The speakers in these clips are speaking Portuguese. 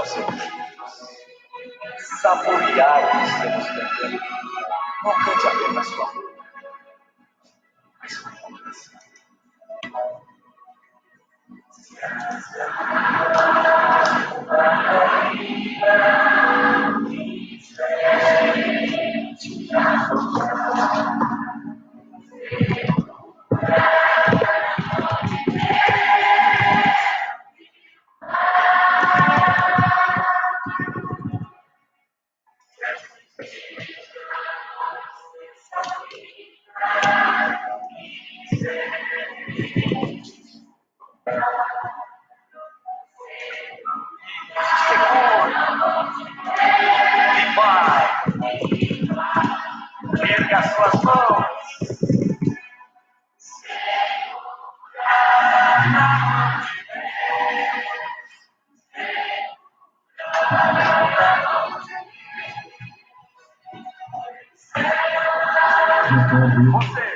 possamos saborear o que estamos cantando. Não cante apenas com a boca, mas com o coração. Erga as suas mãos. Você.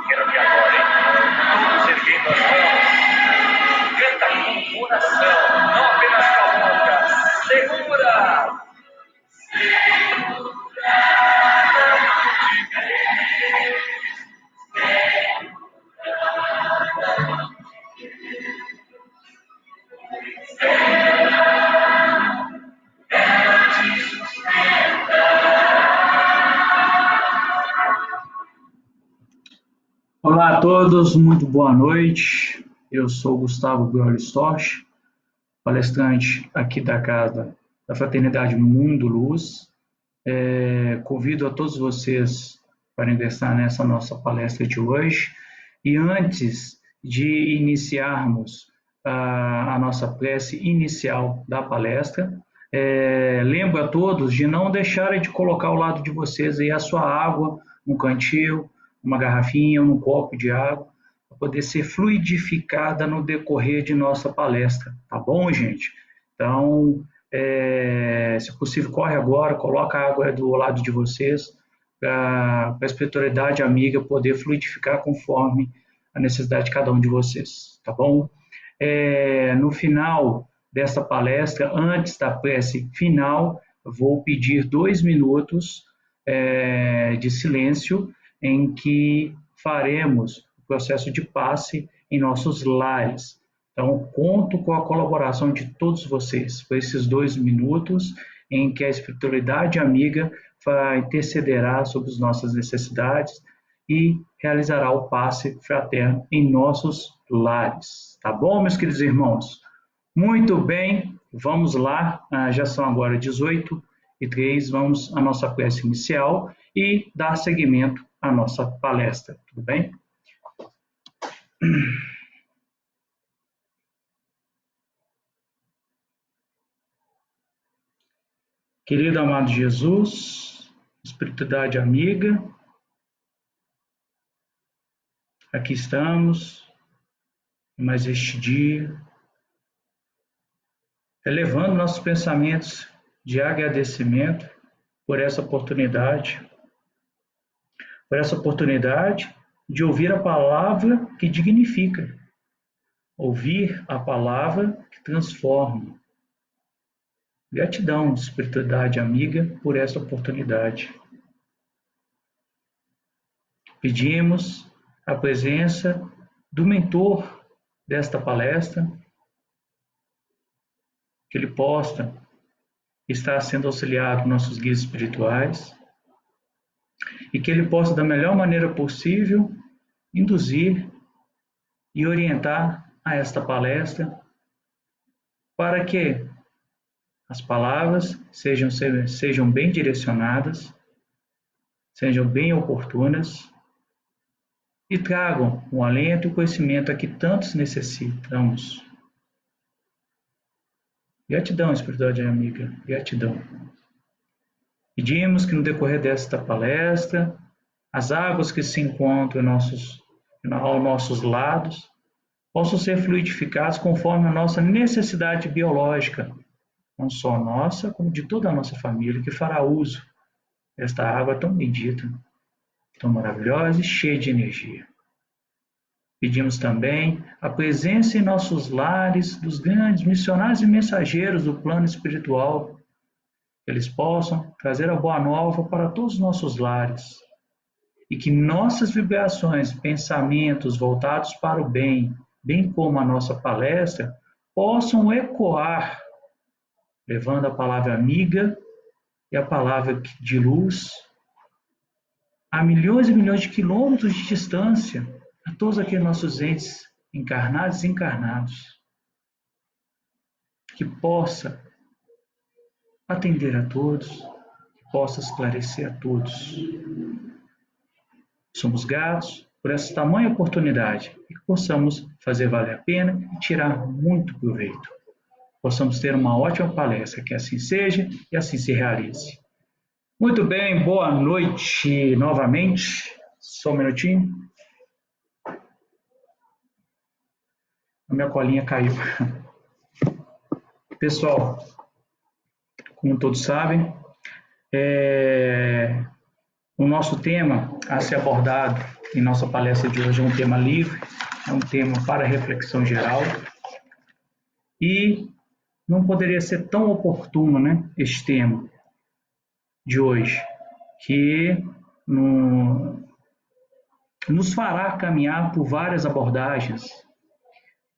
Quero que agora, todos erguendo as mãos, canta com o coração, não apenas com a boca. Segura! Olá a todos, muito boa noite. Eu sou Gustavo Groll Storch, palestrante aqui da Casa da Fraternidade Mundo Luz. Convido a todos vocês para ingressar nessa nossa palestra de hoje. E antes de iniciarmos a nossa prece inicial da palestra, lembro a todos de não deixarem de colocar ao lado de vocês aí a sua água no cantil, uma garrafinha ou um copo de água, para poder ser fluidificada no decorrer de nossa palestra, tá bom, gente? Então, se possível, corre agora, coloca a água do lado de vocês, para a espiritualidade amiga poder fluidificar conforme a necessidade de cada um de vocês, tá bom? No final desta palestra, antes da prece final, vou pedir 2 minutos de silêncio, em que faremos o processo de passe em nossos lares. Então, conto com a colaboração de todos vocês por esses 2 minutos em que a espiritualidade amiga intercederá sobre as nossas necessidades e realizará o passe fraterno em nossos lares. Tá bom, meus queridos irmãos? Muito bem, vamos lá. Já são agora 18h03, vamos à nossa prece inicial e dar seguimento à nossa palestra, tudo bem? Querido amado Jesus, espiritualidade amiga, aqui estamos, mais este dia, elevando nossos pensamentos de agradecimento por essa oportunidade de ouvir a palavra que dignifica, ouvir a palavra que transforma. Gratidão, espiritualidade amiga, por essa oportunidade. Pedimos a presença do mentor desta palestra, que ele possa está sendo auxiliado por nossos guias espirituais e que ele possa, da melhor maneira possível, induzir e orientar a esta palestra para que as palavras sejam bem direcionadas, sejam bem oportunas e tragam o alento e o conhecimento a que tantos necessitamos. Gratidão, espiritualidade amiga, gratidão. Pedimos que no decorrer desta palestra, as águas que se encontram aos nossos lados possam ser fluidificadas conforme a nossa necessidade biológica, não só nossa, como de toda a nossa família, que fará uso desta água tão bendita, tão maravilhosa e cheia de energia. Pedimos também a presença em nossos lares dos grandes missionários e mensageiros do plano espiritual, que eles possam trazer a boa nova para todos os nossos lares e que nossas vibrações, pensamentos voltados para o bem, bem como a nossa palestra, possam ecoar, levando a palavra amiga e a palavra de luz a milhões e milhões de quilômetros de distância, a todos aqueles nossos entes encarnados e desencarnados, que possa atender a todos, que possa esclarecer a todos. Somos gratos por essa tamanha oportunidade e que possamos fazer valer a pena e tirar muito proveito. Possamos ter uma ótima palestra, que assim seja e assim se realize. Muito bem, boa noite novamente. Só um minutinho. A minha colinha caiu. Pessoal, como todos sabem, o nosso tema a ser abordado em nossa palestra de hoje é um tema livre, é um tema para reflexão geral e não poderia ser tão oportuno, né, este tema de hoje, que nos fará caminhar por várias abordagens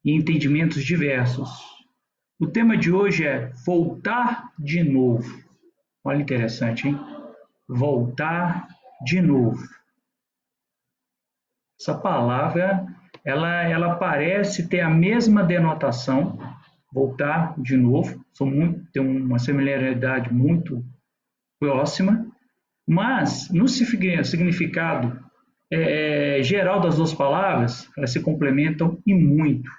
e entendimentos diversos. O tema de hoje é voltar de novo. Olha, interessante, hein? Voltar de novo. Essa palavra, ela parece ter a mesma denotação, voltar de novo, tem uma similaridade muito próxima, mas no significado geral das duas palavras, elas se complementam e muito.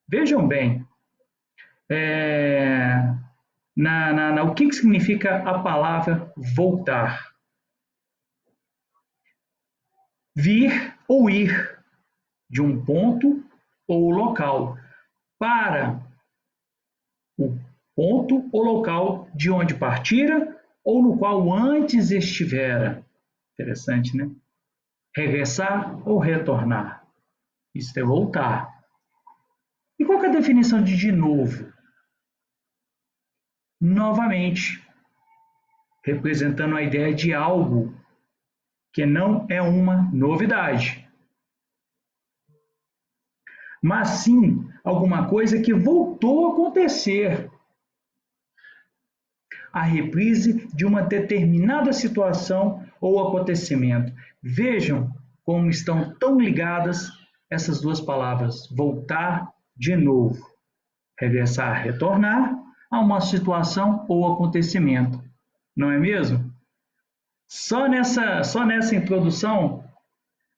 Vejam bem, o que significa a palavra voltar? Vir ou ir de um ponto ou local para o ponto ou local de onde partira ou no qual antes estivera. Interessante, né? Regressar ou retornar. Isso é voltar. E qual é a definição de novo? Novamente, representando a ideia de algo que não é uma novidade, mas sim alguma coisa que voltou a acontecer. A reprise de uma determinada situação ou acontecimento. Vejam como estão tão ligadas essas duas palavras, voltar de novo. Regressar, retornar a uma situação ou acontecimento. Não é mesmo? Só nessa introdução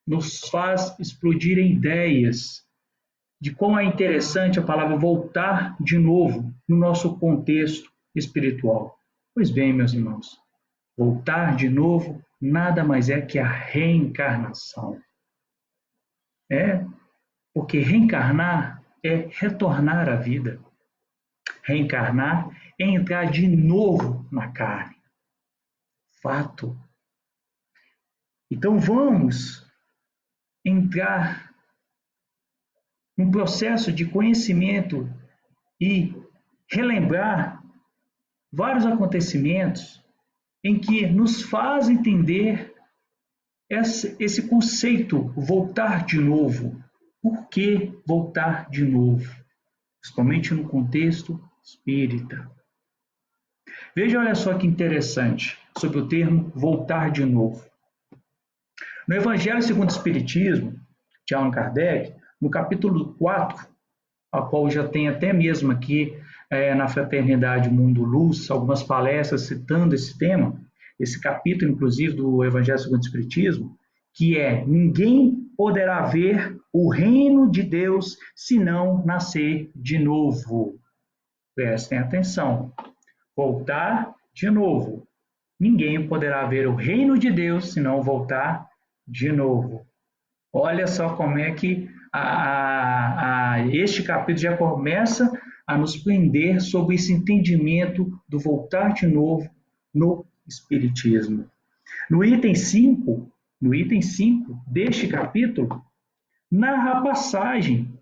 nos faz explodirem ideias de como é interessante a palavra voltar de novo no nosso contexto espiritual. Pois bem, meus irmãos, voltar de novo nada mais é que a reencarnação. Porque reencarnar é retornar à vida. Reencarnar é entrar de novo na carne. Fato. Então vamos entrar num processo de conhecimento e relembrar vários acontecimentos em que nos faz entender esse conceito, voltar de novo. Por que voltar de novo? Principalmente no contexto espírita. Veja, olha só que interessante sobre o termo voltar de novo. No Evangelho segundo o Espiritismo, de Allan Kardec, no capítulo 4, a qual já tem até mesmo aqui na Fraternidade Mundo Luz, algumas palestras citando esse tema, esse capítulo, inclusive, do Evangelho segundo o Espiritismo, que é: ninguém poderá ver o reino de Deus se não nascer de novo. Prestem atenção. Voltar de novo. Ninguém poderá ver o reino de Deus se não voltar de novo. Olha só como é que este capítulo já começa a nos prender sobre esse entendimento do voltar de novo no Espiritismo. No item 5 deste capítulo, narra a passagem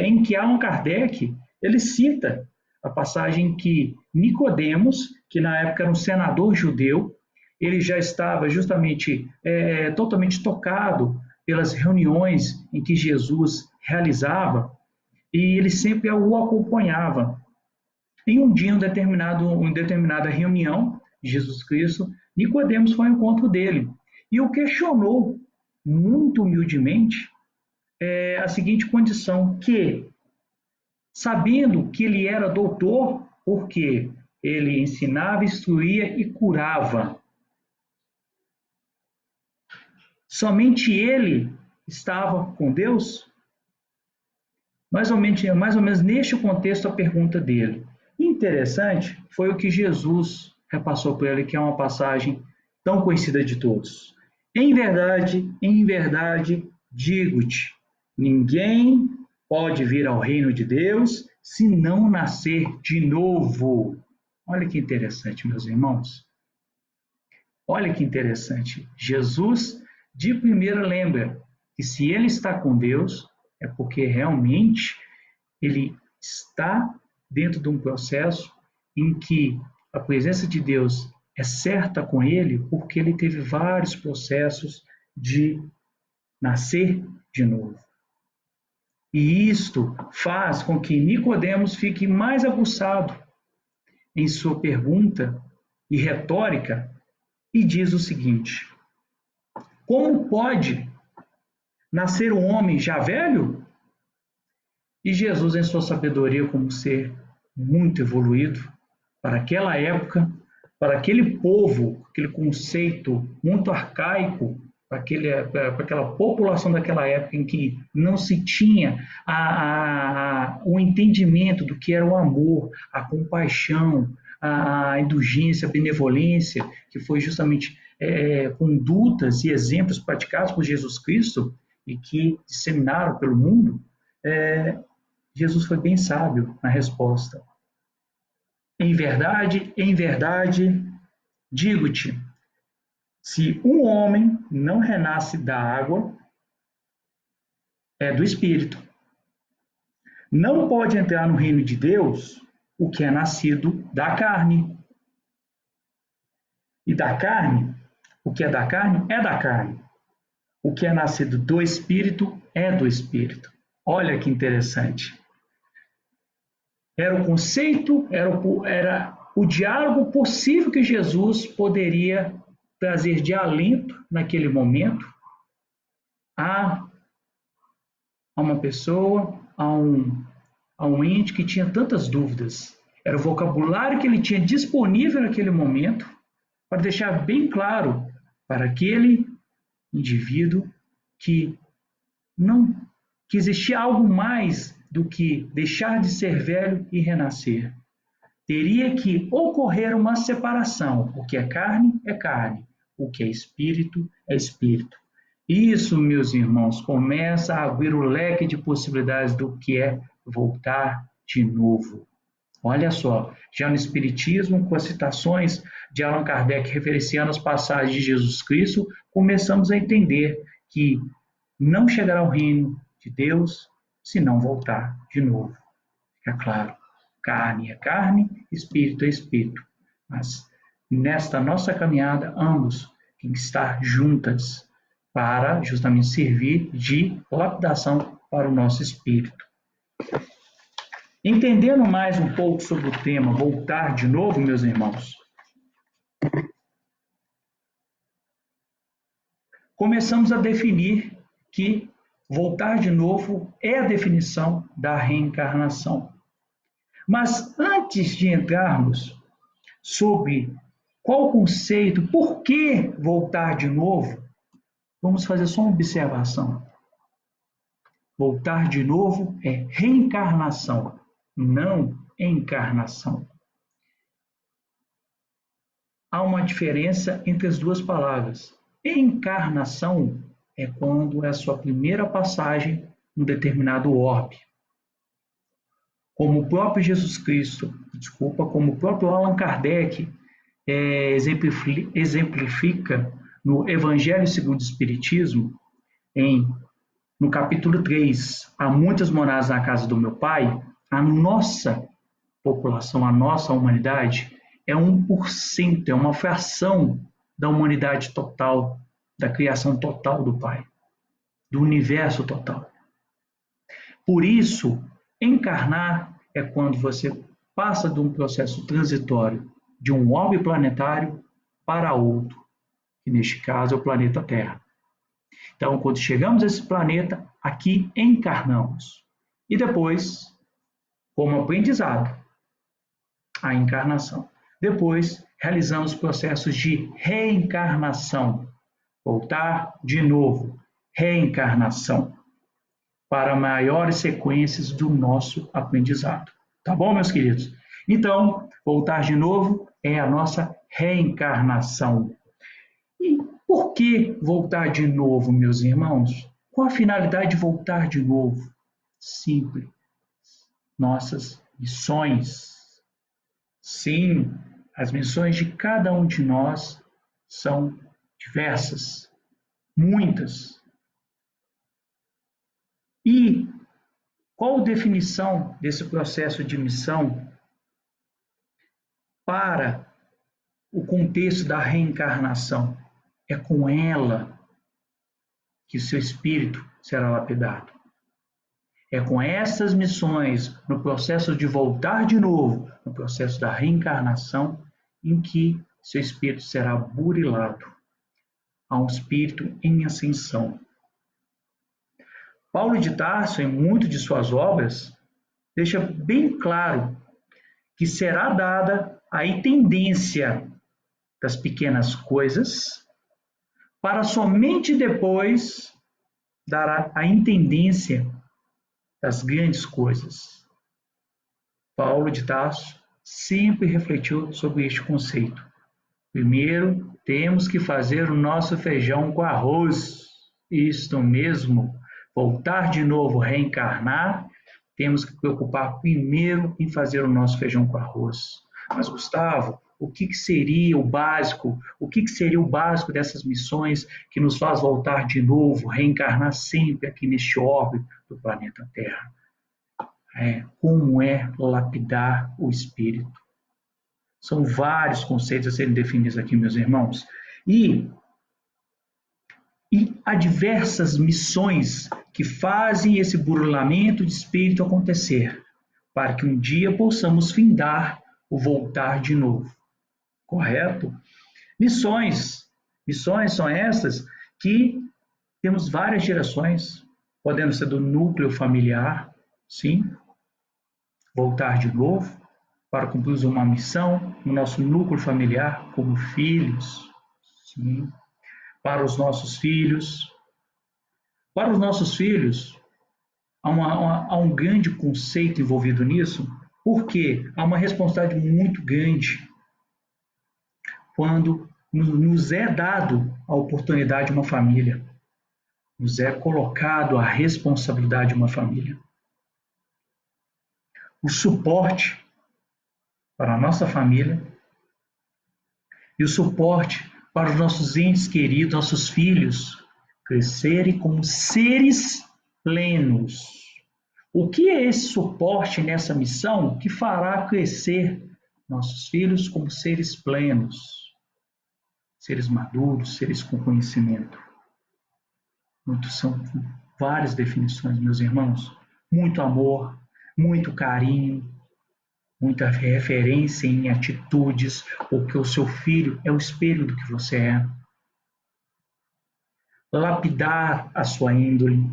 em que Allan Kardec ele cita a passagem que Nicodemos, que na época era um senador judeu, ele já estava justamente totalmente tocado pelas reuniões em que Jesus realizava, e ele sempre o acompanhava. Em um dia, em determinada reunião de Jesus Cristo, Nicodemos foi ao encontro dele e o questionou muito humildemente a seguinte condição: que, sabendo que ele era doutor, porque ele ensinava, instruía e curava, somente ele estava com Deus? Mais ou menos neste contexto a pergunta dele. Interessante foi o que Jesus repassou para ele, que é uma passagem tão conhecida de todos. Em verdade, digo-te, ninguém pode vir ao reino de Deus se não nascer de novo. Olha que interessante, meus irmãos. Olha que interessante. Jesus, de primeira, lembra que se ele está com Deus, é porque realmente ele está dentro de um processo em que a presença de Deus é certa com ele, porque ele teve vários processos de nascer de novo. E isto faz com que Nicodemos fique mais aguçado em sua pergunta e retórica e diz o seguinte: como pode nascer um homem já velho? E Jesus, em sua sabedoria, como ser muito evoluído, para aquela época, para aquele povo, aquele conceito muito arcaico, para aquela população daquela época em que não se tinha o entendimento do que era o amor, a compaixão, a indulgência, a benevolência, que foi justamente condutas e exemplos praticados por Jesus Cristo e que disseminaram pelo mundo. Jesus foi bem sábio na resposta. Em verdade, digo-te, se um homem não renasce da água, do Espírito, não pode entrar no reino de Deus o que é nascido da carne. E da carne, o que é da carne é da carne. O que é nascido do Espírito é do Espírito. Olha que interessante. Era o conceito, era o diálogo possível que Jesus poderia trazer de alento naquele momento a uma pessoa, a um ente que tinha tantas dúvidas. Era o vocabulário que ele tinha disponível naquele momento para deixar bem claro para aquele indivíduo que existia algo mais do que deixar de ser velho e renascer. Teria que ocorrer uma separação. O que é carne, o que é espírito. Isso, meus irmãos, começa a abrir o leque de possibilidades do que é voltar de novo. Olha só, já no Espiritismo, com as citações de Allan Kardec referenciando as passagens de Jesus Cristo, começamos a entender que não chegará ao reino de Deus se não voltar de novo. Fica claro, carne é carne, espírito é espírito. Mas nesta nossa caminhada, ambos têm que estar juntas para justamente servir de lapidação para o nosso espírito. Entendendo mais um pouco sobre o tema voltar de novo, meus irmãos, começamos a definir que voltar de novo é a definição da reencarnação. Mas antes de entrarmos sobre qual o conceito, por que voltar de novo, vamos fazer só uma observação. Voltar de novo é reencarnação, não encarnação. Há uma diferença entre as duas palavras. Encarnação é quando é a sua primeira passagem num determinado orbe. Como o próprio Jesus Cristo, como o próprio Allan Kardec exemplifica no Evangelho segundo o Espiritismo, no capítulo 3, há muitas moradas na casa do meu Pai, a nossa população, a nossa humanidade, é 1%, é uma fração da humanidade total, da criação total do Pai, do universo total. Por isso, encarnar é quando você passa de um processo transitório de um orbe planetário para outro, que neste caso é o planeta Terra. Então, quando chegamos a esse planeta, aqui encarnamos. E depois, como aprendizado, a encarnação. Depois, realizamos processos de reencarnação. Voltar de novo, reencarnação, para maiores sequências do nosso aprendizado. Tá bom, meus queridos? Então, voltar de novo é a nossa reencarnação. E por que voltar de novo, meus irmãos? Qual a finalidade de voltar de novo? Simples. Nossas missões. Sim, as missões de cada um de nós são diversas, muitas. E qual a definição desse processo de missão para o contexto da reencarnação? É com ela que seu espírito será lapidado. É com essas missões, no processo de voltar de novo, no processo da reencarnação, em que seu espírito será burilado a um espírito em ascensão. Paulo de Tarso, em muitas de suas obras, deixa bem claro que será dada a intendência das pequenas coisas, para somente depois dar a intendência das grandes coisas. Paulo de Tarso sempre refletiu sobre este conceito. Primeiro, temos que fazer o nosso feijão com arroz. Isto mesmo, voltar de novo, reencarnar, temos que preocupar primeiro em fazer o nosso feijão com arroz. Mas, Gustavo, o que seria o básico? O que seria o básico dessas missões que nos faz voltar de novo, reencarnar sempre aqui neste orbe do planeta Terra? Como é lapidar o espírito? São vários conceitos a serem definidos aqui, meus irmãos. E há diversas missões que fazem esse burilamento de espírito acontecer, para que um dia possamos findar o voltar de novo. Correto? Missões são essas que temos várias direções, podendo ser do núcleo familiar, sim, voltar de novo, para cumprir uma missão no nosso núcleo familiar, como filhos, sim, para os nossos filhos. Para os nossos filhos, há um grande conceito envolvido nisso, porque há uma responsabilidade muito grande quando nos é dado a oportunidade de uma família, nos é colocado a responsabilidade de uma família. O suporte para a nossa família e o suporte para os nossos entes queridos, nossos filhos, crescerem como seres plenos. O que é esse suporte nessa missão que fará crescer nossos filhos como seres plenos, seres maduros, seres com conhecimento? São várias definições, meus irmãos. Muito amor, muito carinho, muita referência em atitudes, porque o seu filho é o espelho do que você é. Lapidar a sua índole.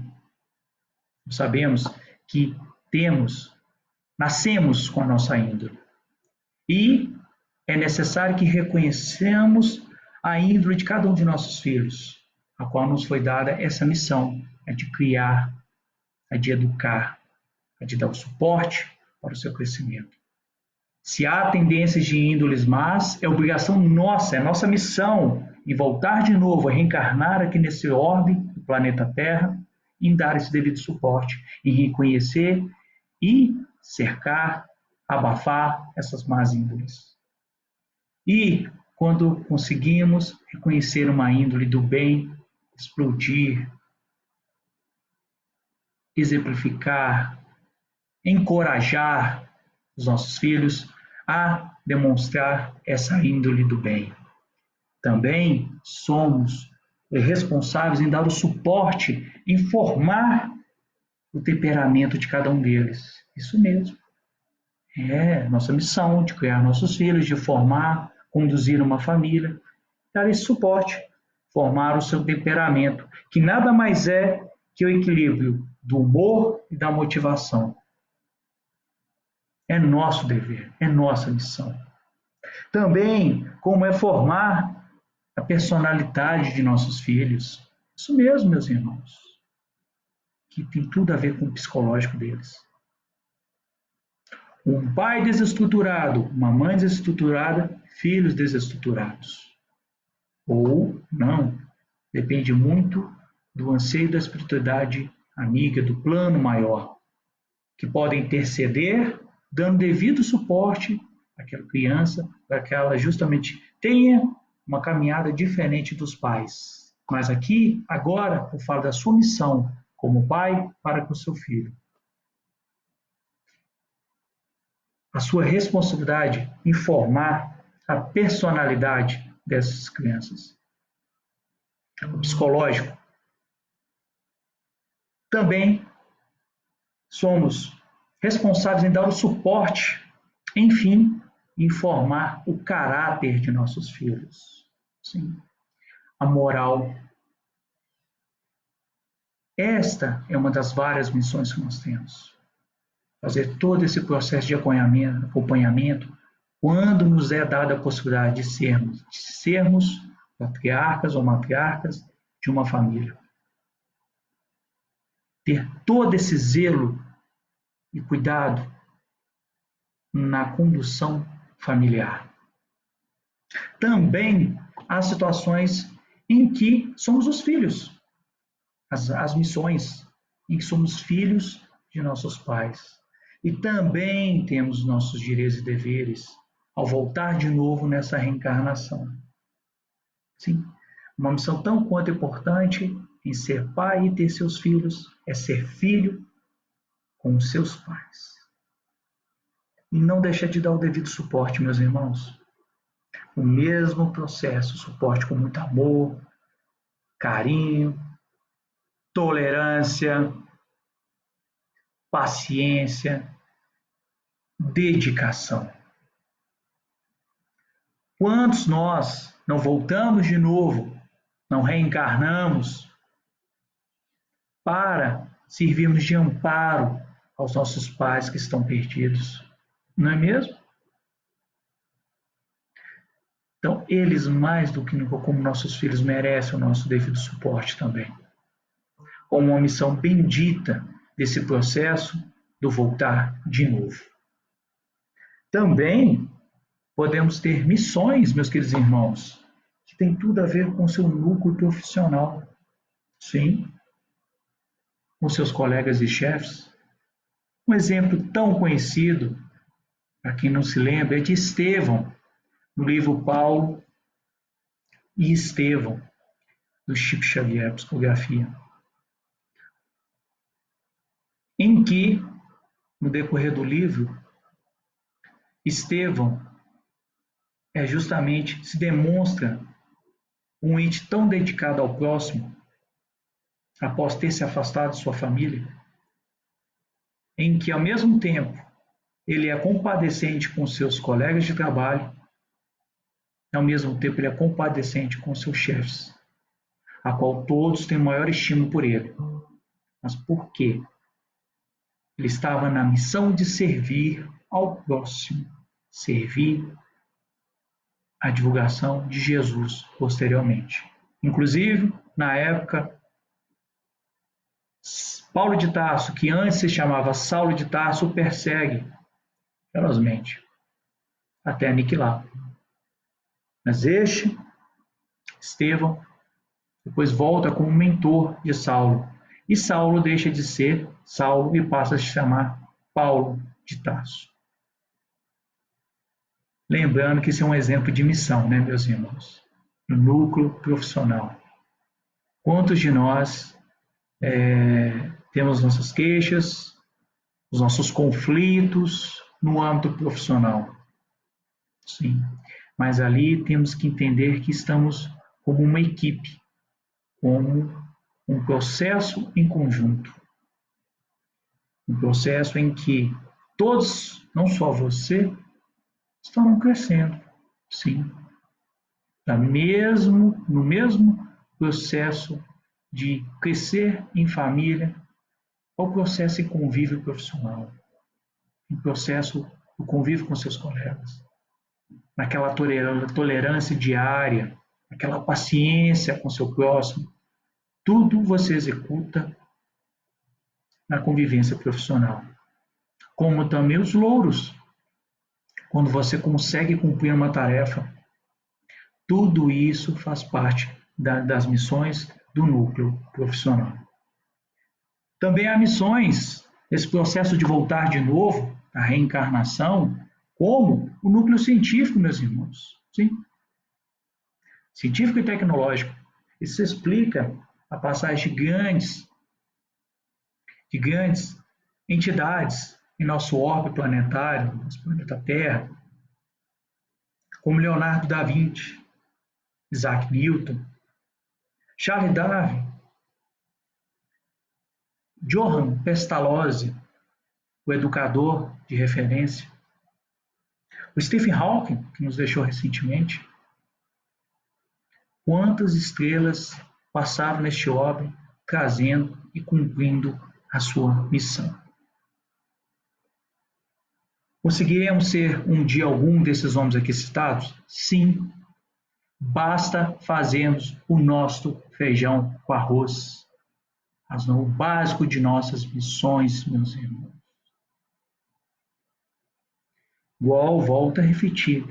Sabemos que nascemos com a nossa índole. E é necessário que reconheçamos a índole de cada um de nossos filhos, a qual nos foi dada essa missão, a de criar, a de educar, a de dar o suporte para o seu crescimento. Se há tendências de índoles más, é obrigação nossa, é nossa missão em voltar de novo a reencarnar aqui nesse orbe do planeta Terra, em dar esse devido suporte, em reconhecer e cercar, abafar essas más índoles. E quando conseguimos reconhecer uma índole do bem, explodir, exemplificar, encorajar os nossos filhos a demonstrar essa índole do bem. Também somos responsáveis em dar o suporte, em formar o temperamento de cada um deles. Isso mesmo. É nossa missão de criar nossos filhos, de formar, conduzir uma família, dar esse suporte, formar o seu temperamento, que nada mais é que o equilíbrio do humor e da motivação. É nosso dever, é nossa missão. Também, como é formar a personalidade de nossos filhos. Isso mesmo, meus irmãos, que tem tudo a ver com o psicológico deles. Um pai desestruturado, uma mãe desestruturada, filhos desestruturados. Ou não, depende muito do anseio da espiritualidade amiga, do plano maior, que podem interceder, dando devido suporte àquela criança, para que ela justamente tenha uma caminhada diferente dos pais. Mas aqui, agora, eu falo da sua missão como pai para com o seu filho. A sua responsabilidade em formar a personalidade dessas crianças. O psicológico. Também somos responsáveis em dar o suporte, enfim, em formar o caráter de nossos filhos. Sim. A moral. Esta é uma das várias missões que nós temos. Fazer todo esse processo de acompanhamento quando nos é dada a possibilidade de sermos patriarcas ou matriarcas de uma família. Ter todo esse zelo e cuidado na condução familiar. Também há situações em que somos os filhos, as missões em que somos filhos de nossos pais. E também temos nossos direitos e deveres ao voltar de novo nessa reencarnação. Sim, uma missão tão quanto importante em ser pai e ter seus filhos é ser filho com os seus pais. E não deixar de dar o devido suporte, meus irmãos. O mesmo processo, suporte com muito amor, carinho, tolerância, paciência, dedicação. Quantos nós não voltamos de novo, não reencarnamos para servirmos de amparo aos nossos pais que estão perdidos? Não é mesmo? Então, eles mais do que nunca, como nossos filhos, merecem o nosso devido suporte também. Como uma missão bendita desse processo do voltar de novo. Também podemos ter missões, meus queridos irmãos, que tem tudo a ver com o seu núcleo profissional. Sim, com seus colegas e chefes. Um exemplo tão conhecido, para quem não se lembra, é de Estevão, no livro Paulo e Estevão, do Chico Xavier, Psicografia, em que, no decorrer do livro, Estevão justamente se demonstra um ente tão dedicado ao próximo, após ter se afastado de sua família, em que, ao mesmo tempo, ele é compadecente com seus colegas de trabalho, ao mesmo tempo ele é compadecente com seus chefes, a qual todos têm maior estima por ele. Mas por quê? Ele estava na missão de servir ao próximo, servir a divulgação de Jesus posteriormente. Inclusive, na época, Paulo de Tarso, que antes se chamava Saulo de Tarso, o persegue ferozmente, até aniquilá-lo. Mas Estevão, depois volta como mentor de Saulo. E Saulo deixa de ser Saulo e passa a se chamar Paulo de Tarso. Lembrando que isso é um exemplo de missão, né, meus irmãos? No núcleo profissional. Quantos de nós temos nossas queixas, os nossos conflitos no âmbito profissional? Sim, mas ali temos que entender que estamos como uma equipe, como um processo em conjunto. Um processo em que todos, não só você, estarão crescendo, sim, no mesmo processo de crescer em família, ou processo em convívio profissional, em processo do convívio com seus colegas, naquela tolerância diária, aquela paciência com seu próximo, tudo você executa na convivência profissional. Como também os louros, quando você consegue cumprir uma tarefa, tudo isso faz parte das missões do núcleo profissional. Também há missões, esse processo de voltar de novo, a reencarnação, como o núcleo científico, meus irmãos. Sim. Científico e tecnológico. Isso explica a passagem de grandes entidades em nosso orbe planetário, nosso planeta Terra, como Leonardo da Vinci, Isaac Newton, Charles Darwin, Johann Pestalozzi, o educador de referência, o Stephen Hawking, que nos deixou recentemente. Quantas estrelas passaram neste orbe, trazendo e cumprindo a sua missão. Conseguiremos ser um dia algum desses homens aqui citados? Sim. Basta fazermos o nosso feijão com arroz. O básico de nossas missões, meus irmãos. Igual, volto a repetir.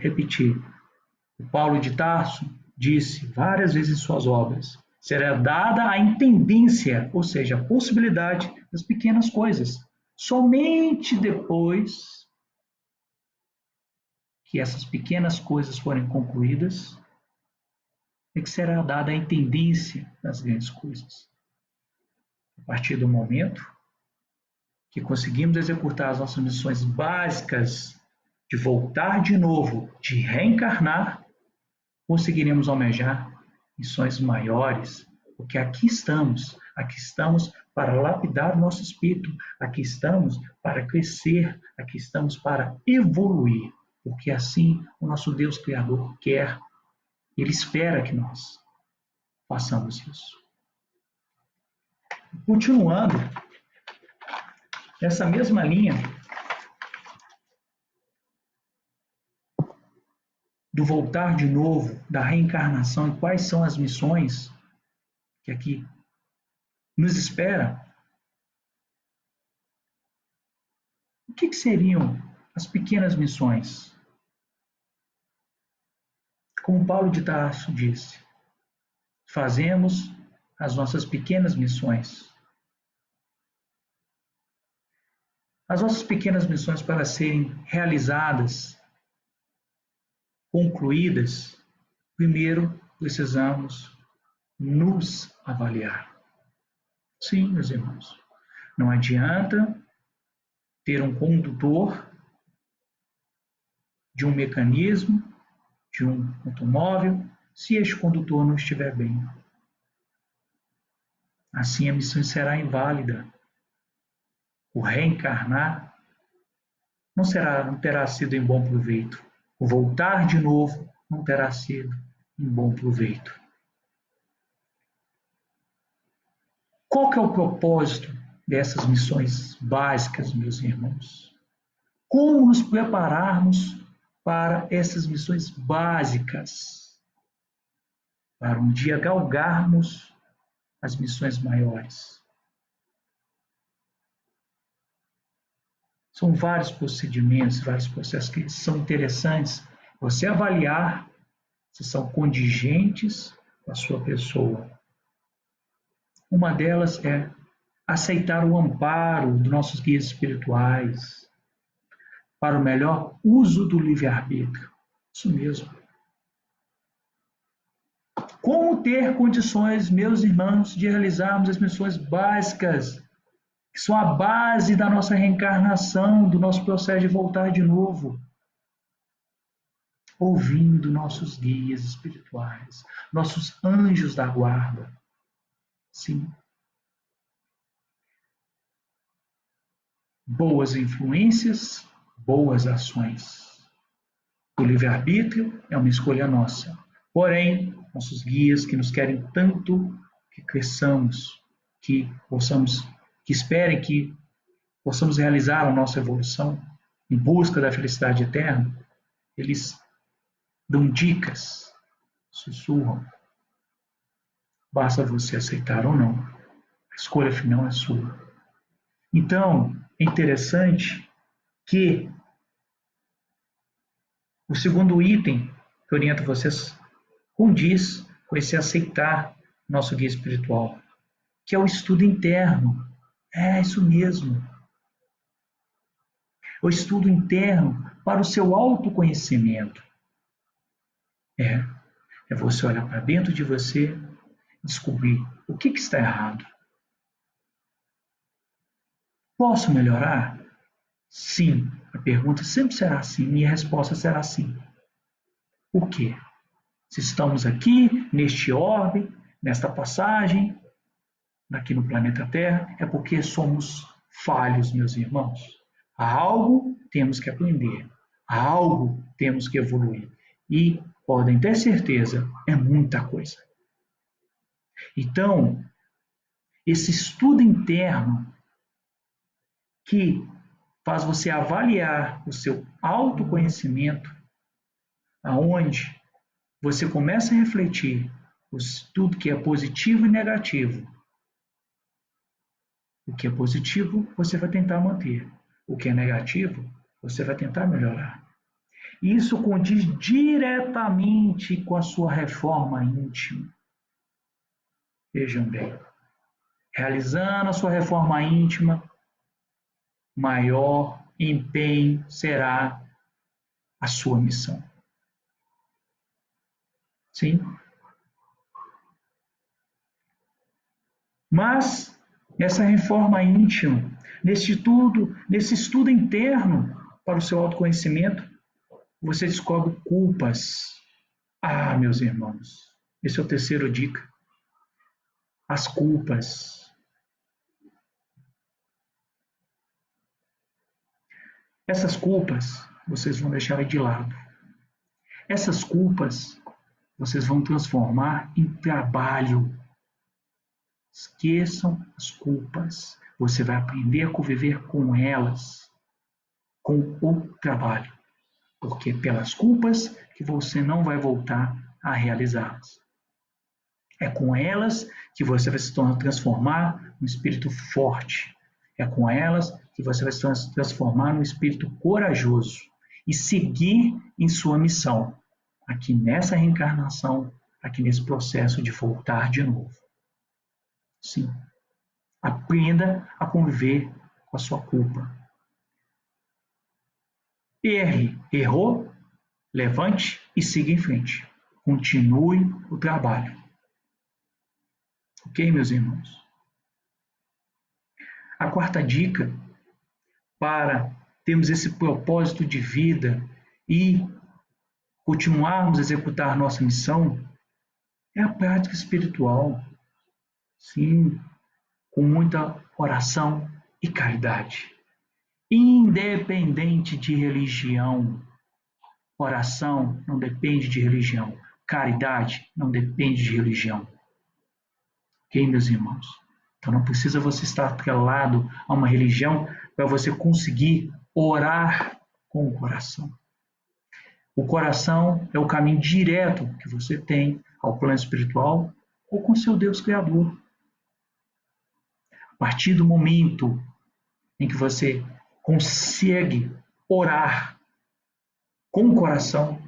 O Paulo de Tarso disse várias vezes em suas obras, será dada a intendência, ou seja, a possibilidade das pequenas coisas. Somente depois que essas pequenas coisas forem concluídas, é que será dada a intendência das grandes coisas. A partir do momento que conseguimos executar as nossas missões básicas de voltar de novo, de reencarnar, conseguiremos almejar missões maiores, porque aqui estamos para lapidar o nosso espírito, aqui estamos para crescer, aqui estamos para evoluir, porque assim o nosso Deus Criador quer, Ele espera que nós façamos isso. Continuando, nessa mesma linha do voltar de novo, da reencarnação e quais são as missões que aqui nos espera, o que seriam as pequenas missões? Como Paulo de Tarso disse, fazemos as nossas pequenas missões. As nossas pequenas missões, para serem realizadas, concluídas, primeiro precisamos nos avaliar. Sim, meus irmãos, não adianta ter um condutor de um mecanismo, de um automóvel, se este condutor não estiver bem. Assim a missão será inválida. o reencarnar não terá sido em bom proveito. O voltar de novo não terá sido em bom proveito. Qual que é o propósito dessas missões básicas, meus irmãos? Como nos prepararmos para essas missões básicas, para um dia galgarmos as missões maiores? São vários procedimentos, vários processos que são interessantes você avaliar se são contingentes com a sua pessoa. Uma delas é aceitar o amparo dos nossos guias espirituais para o melhor uso do livre-arbítrio. Isso mesmo. Como ter condições, meus irmãos, de realizarmos as missões básicas, que são a base da nossa reencarnação, do nosso processo de voltar de novo? Ouvindo nossos guias espirituais, nossos anjos da guarda. Sim. Boas influências, boas ações. O livre-arbítrio é uma escolha nossa. Porém, nossos guias que nos querem tanto que cresçamos, que esperem que possamos realizar a nossa evolução em busca da felicidade eterna, eles dão dicas, sussurram. Basta você aceitar ou não. A escolha final é sua. Então, é interessante que o segundo item que oriento vocês condiz com esse aceitar nosso guia espiritual, que é o estudo interno. É isso mesmo. O estudo interno para o seu autoconhecimento. É você olhar para dentro de você e descobrir o que está errado. Posso melhorar? Sim. A pergunta sempre será sim e a resposta será sim. Por quê? Se estamos aqui, neste orbe, nesta passagem, aqui no planeta Terra, é porque somos falhos, meus irmãos. Há algo temos que aprender, há algo temos que evoluir. E podem ter certeza, é muita coisa. Então, esse estudo interno que faz você avaliar o seu autoconhecimento, aonde você começa a refletir tudo que é positivo e negativo. O que é positivo, você vai tentar manter. O que é negativo, você vai tentar melhorar. Isso condiz diretamente com a sua reforma íntima. Vejam bem, realizando a sua reforma íntima, maior empenho será a sua missão. Sim? Mas, nessa reforma íntima, nesse estudo interno para o seu autoconhecimento, você descobre culpas. Ah, meus irmãos, esse é o terceiro dica. As culpas. Essas culpas, vocês vão deixar de lado. Essas culpas, vocês vão transformar em trabalho. Esqueçam as culpas. Você vai aprender a conviver com elas, com o trabalho. Porque é pelas culpas que você não vai voltar a realizá-las. É com elas que você vai se transformar num espírito forte. É com elas que você vai se transformar num espírito corajoso e seguir em sua missão, aqui nessa reencarnação, aqui nesse processo de voltar de novo. Sim. Aprenda a conviver com a sua culpa. Errou, levante e siga em frente. Continue o trabalho. Ok, meus irmãos? A quarta dica para termos esse propósito de vida e continuarmos a executar nossa missão é a prática espiritual. Sim, com muita oração, e caridade. Independente de religião. Oração não depende de religião. Caridade não depende de religião. Ok, meus irmãos? Então não precisa você estar atrelado a uma religião para você conseguir orar com o coração. O coração é o caminho direto que você tem ao plano espiritual ou com seu Deus Criador. A partir do momento em que você consegue orar com o coração,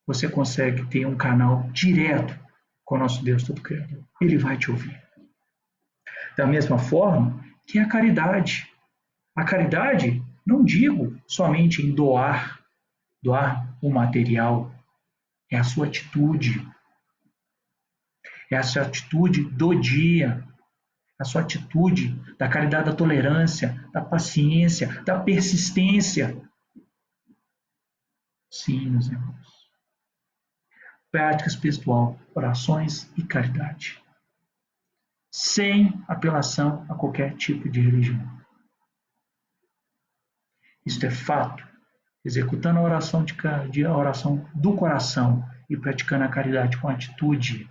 você consegue ter um canal direto com o nosso Deus Todo-Criador. Ele vai te ouvir. Da mesma forma que a caridade. A caridade, não digo somente em doar o material, é a sua atitude. É a sua atitude do dia, a sua atitude da caridade, da tolerância, da paciência, da persistência. Sim, meus irmãos. Prática espiritual, orações e caridade. Sem apelação a qualquer tipo de religião. Isto é fato. Executando a oração do coração e praticando a caridade com atitude,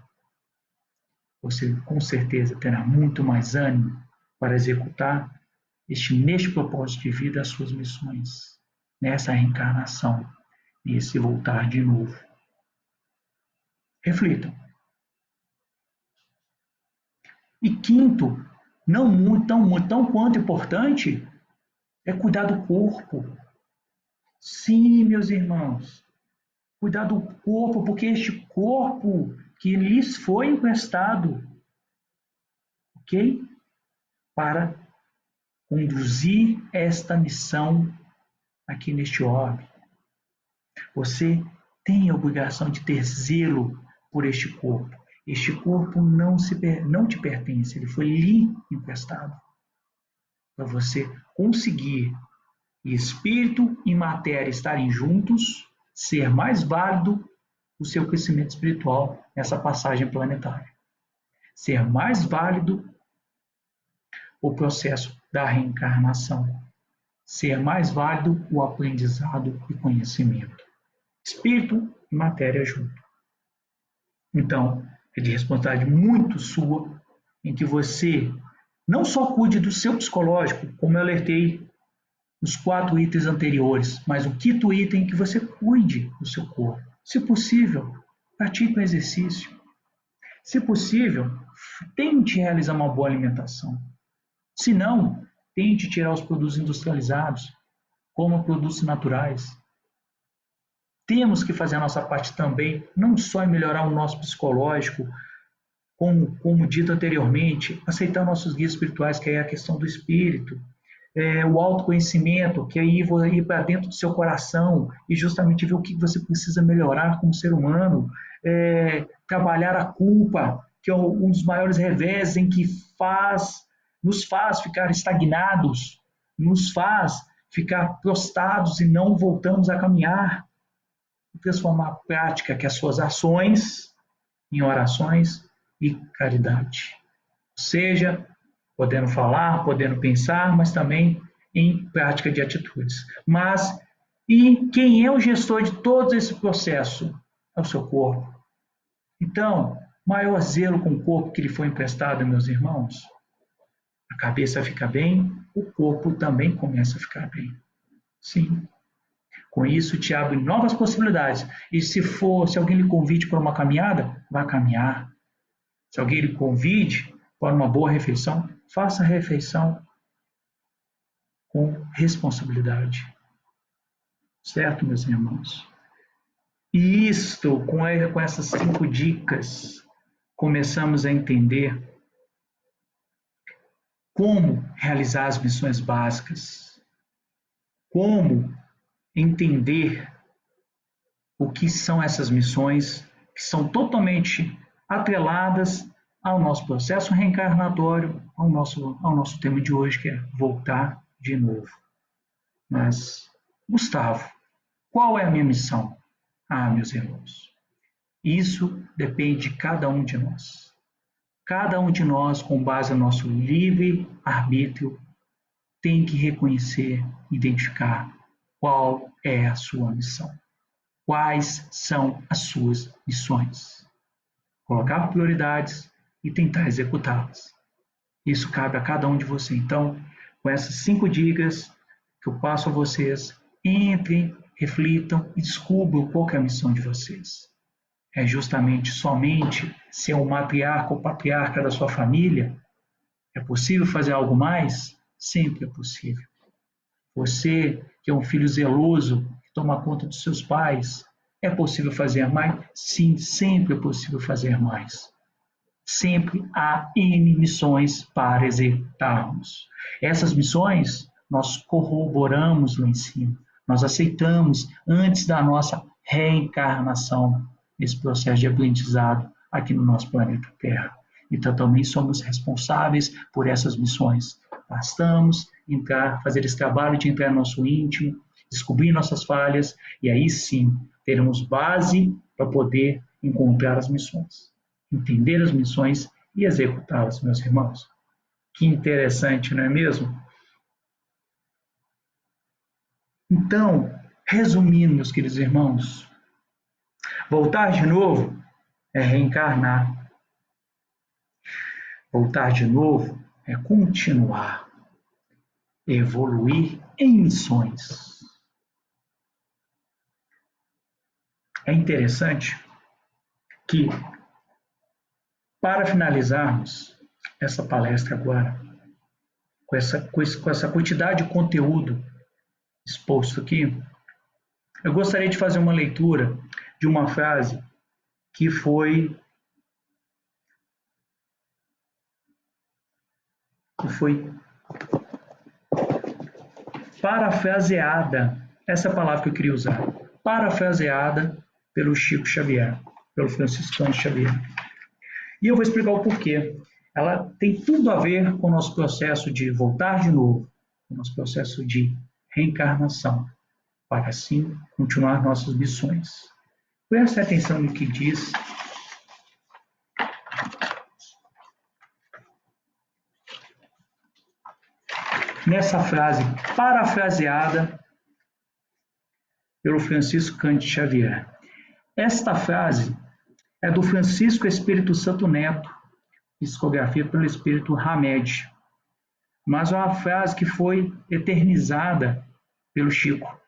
você com certeza terá muito mais ânimo para executar neste propósito de vida as suas missões, nessa reencarnação, nesse voltar de novo. Reflitam. E quinto, tão quanto importante, é cuidar do corpo. Sim, meus irmãos, cuidar do corpo, porque este corpo que lhes foi emprestado, ok? Para conduzir esta missão aqui neste orbe. Você tem a obrigação de ter zelo por este corpo. Este corpo não te pertence, ele foi lhe emprestado. Para você conseguir espírito e matéria estarem juntos, ser mais válido o seu crescimento espiritual nessa passagem planetária. Ser mais válido o processo da reencarnação. Ser mais válido o aprendizado e conhecimento. Espírito e matéria junto. Então, é de responsabilidade muito sua em que você não só cuide do seu psicológico, como eu alertei nos 4 itens anteriores, mas o 5º item que você cuide do seu corpo. Se possível, pratique um exercício. Se possível, tente realizar uma boa alimentação. Se não, tente tirar os produtos industrializados, como produtos naturais. Temos que fazer a nossa parte também, não só em melhorar o nosso psicológico, como dito anteriormente, aceitar nossos guias espirituais, que é a questão do espírito, o autoconhecimento, que aí vou ir para dentro do seu coração e justamente ver o que você precisa melhorar como ser humano, trabalhar a culpa, que é um dos maiores reveses em que nos faz ficar estagnados, nos faz ficar prostrados e não voltamos a caminhar. Transformar a prática, que é as suas ações, em orações e caridade. Ou seja, podendo falar, podendo pensar, mas também em prática de atitudes. E quem é o gestor de todo esse processo? É o seu corpo. Então, maior zelo com o corpo que lhe foi emprestado, meus irmãos. A cabeça fica bem, o corpo também começa a ficar bem. Sim. Com isso, te abre novas possibilidades. E se alguém lhe convide para uma caminhada, vá caminhar. Se alguém lhe convide para uma boa refeição, faça a refeição com responsabilidade. Certo, meus irmãos? E isto, com essas 5 dicas, começamos a entender como realizar as missões básicas, como entender o que são essas missões, que são totalmente atreladas ao nosso processo reencarnatório, ao nosso tema de hoje, que é voltar de novo. Mas, Gustavo, qual é a minha missão? Meus irmãos, isso depende de cada um de nós. Cada um de nós, com base no nosso livre arbítrio, tem que reconhecer, identificar qual é a sua missão. Quais são as suas missões? Colocar prioridades e tentar executá-las. Isso cabe a cada um de vocês. Então, com essas 5 dicas que eu passo a vocês, entrem, reflitam e descubram qual é a missão de vocês. É justamente somente ser o matriarca ou patriarca da sua família? É possível fazer algo mais? Sempre é possível. Você, que é um filho zeloso, que toma conta dos seus pais, é possível fazer mais? Sim, sempre é possível fazer mais. Sempre há N missões para executarmos. Essas missões nós corroboramos lá em cima, nós aceitamos antes da nossa reencarnação nesse processo de aprendizado aqui no nosso planeta Terra. Então também somos responsáveis por essas missões. Bastamos entrar, fazer esse trabalho de entrar no nosso íntimo, descobrir nossas falhas e aí sim teremos base para poder encontrar as missões. Entender as missões e executá-las, meus irmãos. Que interessante, não é mesmo? Então, resumindo, meus queridos irmãos, voltar de novo é reencarnar. Voltar de novo é continuar, evoluir em missões. É interessante que, para finalizarmos essa palestra agora, com essa quantidade de conteúdo exposto aqui, eu gostaria de fazer uma leitura de uma frase que foi parafraseada, essa palavra que eu queria usar, parafraseada pelo Chico Xavier, pelo Francisco Cândido Xavier. E eu vou explicar o porquê. Ela tem tudo a ver com o nosso processo de voltar de novo, com o nosso processo de reencarnação, para assim continuar nossas missões. Preste atenção no que diz nessa frase parafraseada pelo Francisco Cândido Xavier. Esta frase é do Francisco Espírito Santo Neto, psicografia pelo Espírito Hamed, mas é uma frase que foi eternizada pelo Chico.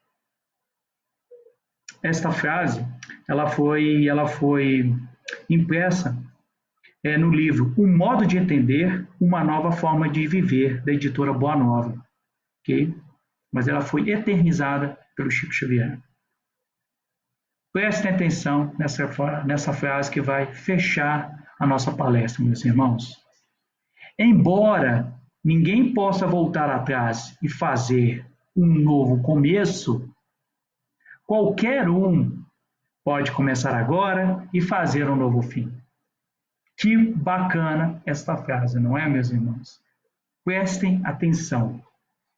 Esta frase ela foi impressa no livro Um Modo de Entender, Uma Nova Forma de Viver, da editora Boa Nova. Okay? Mas ela foi eternizada pelo Chico Xavier. Prestem atenção nessa frase que vai fechar a nossa palestra, meus irmãos. Embora ninguém possa voltar atrás e fazer um novo começo, qualquer um pode começar agora e fazer um novo fim. Que bacana esta frase, não é, meus irmãos? Prestem atenção.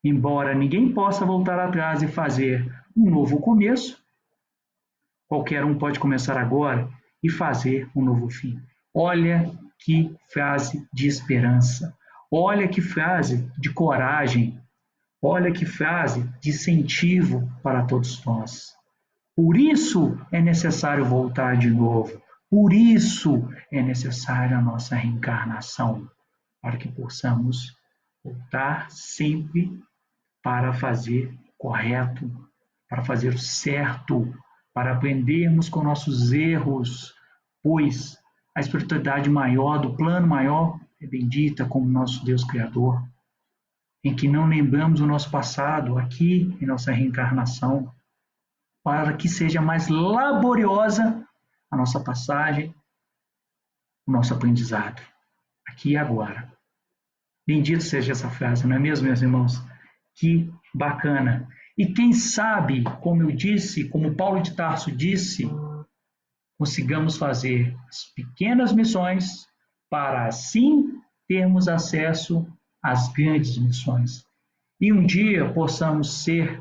Embora ninguém possa voltar atrás e fazer um novo começo, qualquer um pode começar agora e fazer um novo fim. Olha que frase de esperança. Olha que frase de coragem. Olha que frase de incentivo para todos nós. Por isso é necessário voltar de novo. Por isso é necessária a nossa reencarnação, para que possamos voltar sempre para fazer correto, para fazer o certo, para aprendermos com nossos erros, pois a espiritualidade maior, do plano maior, é bendita como nosso Deus Criador, em que não lembramos o nosso passado aqui em nossa reencarnação, para que seja mais laboriosa a nossa passagem, o nosso aprendizado, aqui e agora. Bendito seja essa frase, não é mesmo, meus irmãos? Que bacana! E quem sabe, como eu disse, como Paulo de Tarso disse, consigamos fazer as pequenas missões para assim termos acesso às grandes missões. E um dia possamos ser,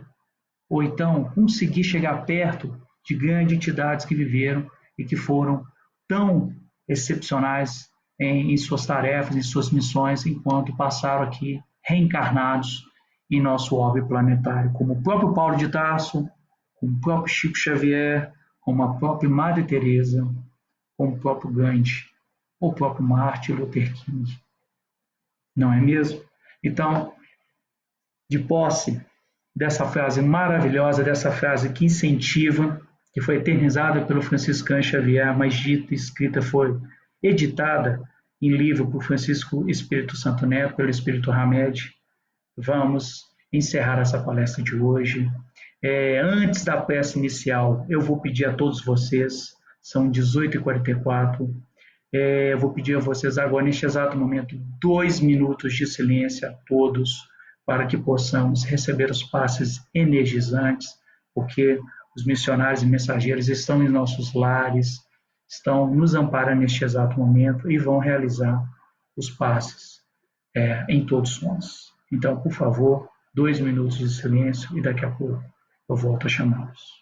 ou então conseguir chegar perto de grandes entidades que viveram e que foram tão excepcionais em suas tarefas, em suas missões, enquanto passaram aqui reencarnados em nosso orbe planetário, como o próprio Paulo de Tarso, como o próprio Chico Xavier, como a própria Madre Teresa, como o próprio Gandhi, ou o próprio Martin Luther King. Não é mesmo? Então, de posse dessa frase maravilhosa, dessa frase que incentiva, que foi eternizada pelo Franciscano Xavier, mas dita e escrita foi editada em livro por Francisco Espírito Santo Neto, pelo Espírito Hamed. Vamos encerrar essa palestra de hoje. Antes da peça inicial, eu vou pedir a todos vocês, são 18h44, eu vou pedir a vocês agora, neste exato momento, 2 minutos de silêncio a todos, para que possamos receber os passes energizantes, porque os missionários e mensageiros estão em nossos lares, estão nos amparando neste exato momento e vão realizar os passes em todos nós. Então, por favor, 2 minutos de silêncio e daqui a pouco eu volto a chamá-los.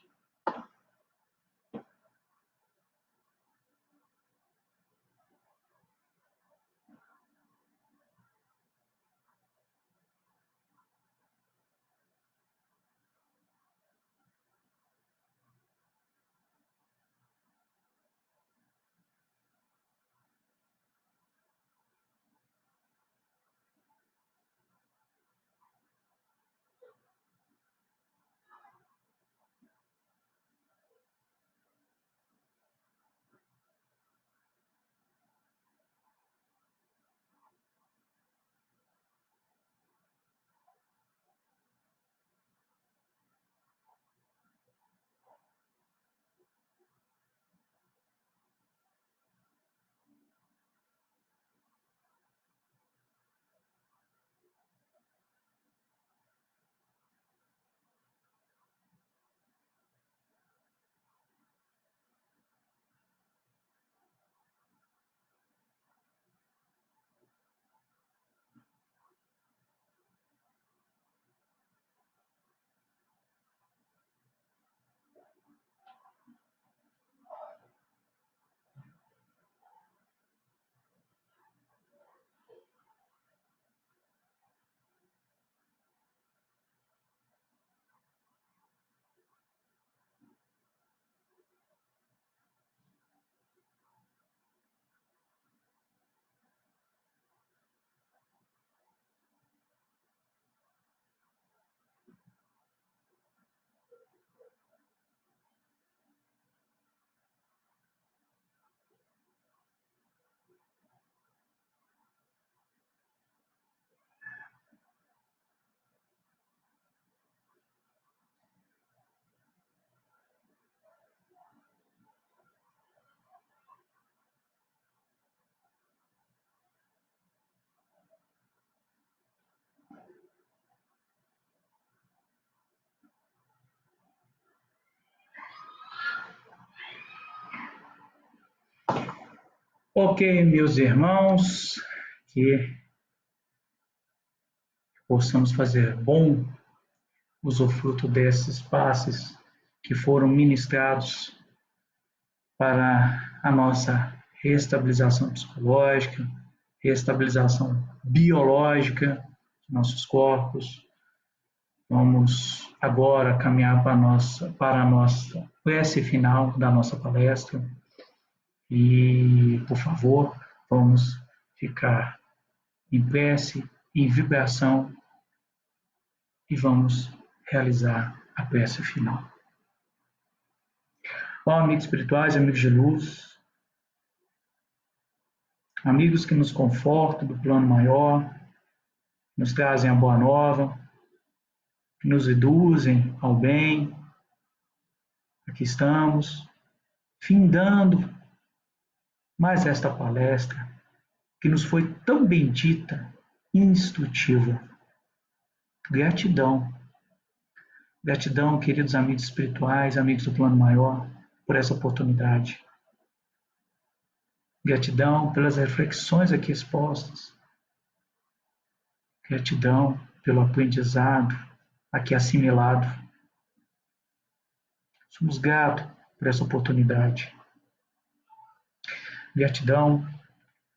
Ok, meus irmãos, que possamos fazer bom usufruto desses passes que foram ministrados para a nossa reestabilização psicológica, reestabilização biológica de nossos corpos. Vamos agora caminhar para a nossa prece final da nossa palestra. E, por favor, vamos ficar em prece, em vibração e vamos realizar a prece final. Bom, amigos espirituais, amigos de luz, amigos que nos confortam do plano maior, nos trazem a boa nova, que nos induzem ao bem, aqui estamos, findando mais esta palestra que nos foi tão bendita e instrutiva. Gratidão. Gratidão, queridos amigos espirituais, amigos do plano maior, por essa oportunidade. Gratidão pelas reflexões aqui expostas. Gratidão pelo aprendizado aqui assimilado. Somos gratos por essa oportunidade. Gratidão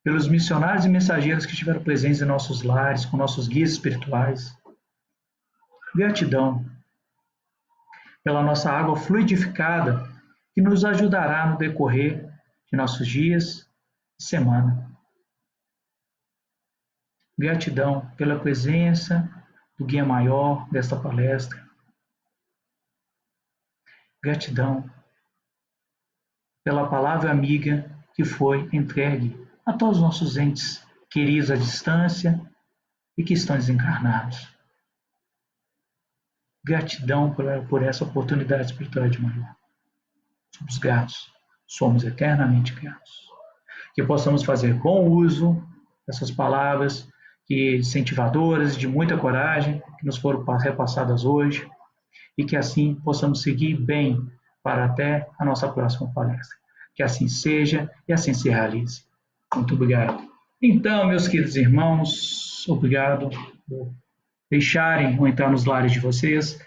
pelos missionários e mensageiros que estiveram presentes em nossos lares, com nossos guias espirituais. Gratidão pela nossa água fluidificada que nos ajudará no decorrer de nossos dias e semana. Gratidão pela presença do guia maior desta palestra. Gratidão pela palavra amiga que foi entregue a todos os nossos entes queridos à distância e que estão desencarnados. Gratidão por essa oportunidade espiritual de maior. Somos gratos, somos eternamente gratos. Que possamos fazer bom uso dessas palavras incentivadoras, de muita coragem, que nos foram repassadas hoje, e que assim possamos seguir bem para até a nossa próxima palestra. Que assim seja e assim se realize. Muito obrigado. Então, meus queridos irmãos, obrigado por deixarem ou entrar nos lares de vocês.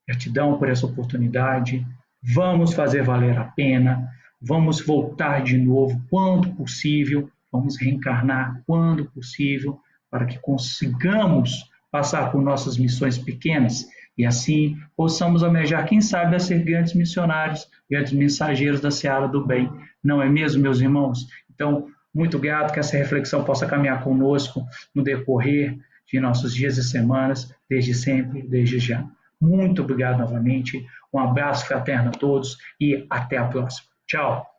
Gratidão por essa oportunidade. Vamos fazer valer a pena. Vamos voltar de novo quando possível. Vamos reencarnar quando possível para que consigamos passar por nossas missões pequenas e assim possamos almejar, quem sabe, a ser grandes missionários, grandes mensageiros da seara do bem. Não é mesmo, meus irmãos? Então, muito grato que essa reflexão possa caminhar conosco no decorrer de nossos dias e semanas, desde sempre, desde já. Muito obrigado novamente, um abraço fraterno a todos e até a próxima. Tchau!